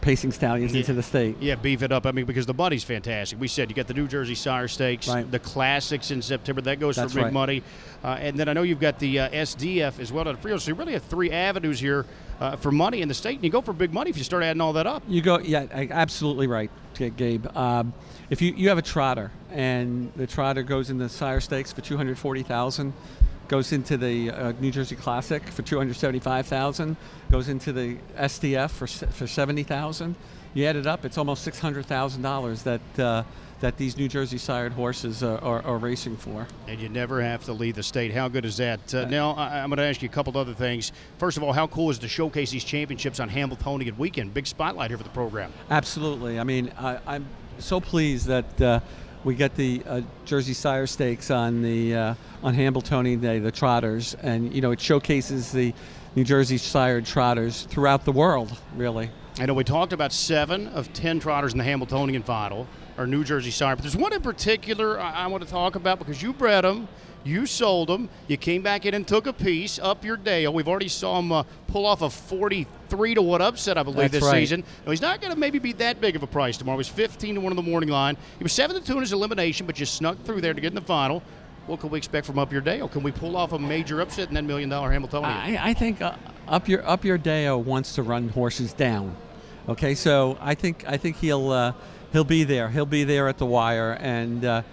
pacing stallions into the state. Yeah, beef it up. I mean, because the money's fantastic. We said you got the New Jersey Sire Stakes, Right. the Classics in September. That goes That's for big right. money. And then I know you've got the SDF as well at Frio. So you really have 3 avenues here for money in the state. And you go for big money if you start adding all that up. You go, yeah, absolutely right, Gabe. If you have a trotter, and the trotter goes in the Sire Stakes for $240,000, goes into the New Jersey Classic for $275,000, goes into the SDF for $70,000. You add it up, it's almost $600,000 that these New Jersey sired horses are racing for. And you never have to leave the state. How good is that? Now, I'm going to ask you a couple of other things. First of all, how cool is to showcase these championships on Hamiltonian weekend? Big spotlight here for the program. Absolutely. I mean, I'm so pleased that we get the Jersey Sire Stakes on Hamiltonian Day, the trotters, and it showcases the New Jersey sired trotters throughout the world, really. I know we talked about 7 of 10 trotters in the Hamiltonian final are New Jersey sire, but there's one in particular I want to talk about because you bred them, you sold them, you came back in and took a piece up your Dale. We've already saw him pull off a 43-1 upset, I believe, That's this right. season. Now, he's not going to maybe be that big of a price tomorrow. He was 15-1 in the morning line. He was 7-2 in his elimination, but you snuck through there to get in the final. What can we expect from Up Your Dale? Can we pull off a major upset in that $1 million Hamiltonian? I think Up Your Dale wants to run horses down. Okay, so I think he'll be there. He'll be there at the wire, and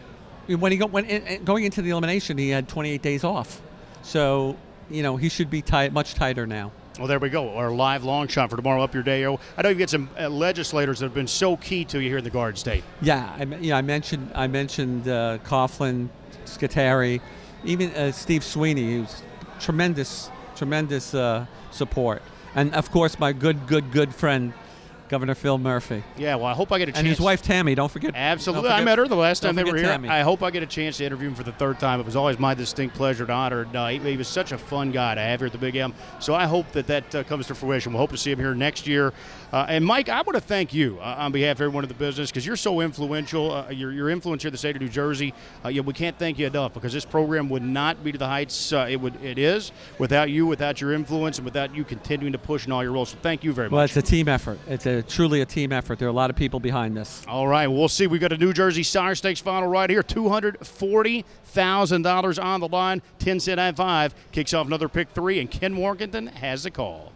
going into the elimination, he had 28 days off. So he should be much tighter now. Well, there we go. Our live long shot for tomorrow, Up Your Dale. I know you get some legislators that have been so key to you here in the Garden State. Yeah, I mentioned Coughlin, Scutari, even Steve Sweeney, who's tremendous support, and of course my good friend Governor Phil Murphy. Yeah, well, I hope I get a chance. And his wife Tammy, don't forget. Absolutely. I met her the last time they were here. Tammy. I hope I get a chance to interview him for the 3rd time. It was always my distinct pleasure and honor. He was such a fun guy to have here at the Big M. So I hope that comes to fruition. We'll hope to see him here next year. And Mike, I want to thank you on behalf of everyone in the business because you're so influential. Your influence here in the state of New Jersey, we can't thank you enough because this program would not be to the heights it is without you, without your influence, and without you continuing to push in all your roles. So thank you very much. Well, it's a team effort. It's truly a team effort. There are a lot of people behind this. All right, we'll see. We've got a New Jersey Sire Stakes final right here. $240,000 on the line. 10 cent at 5 kicks off another pick 3, and Ken Workington has the call.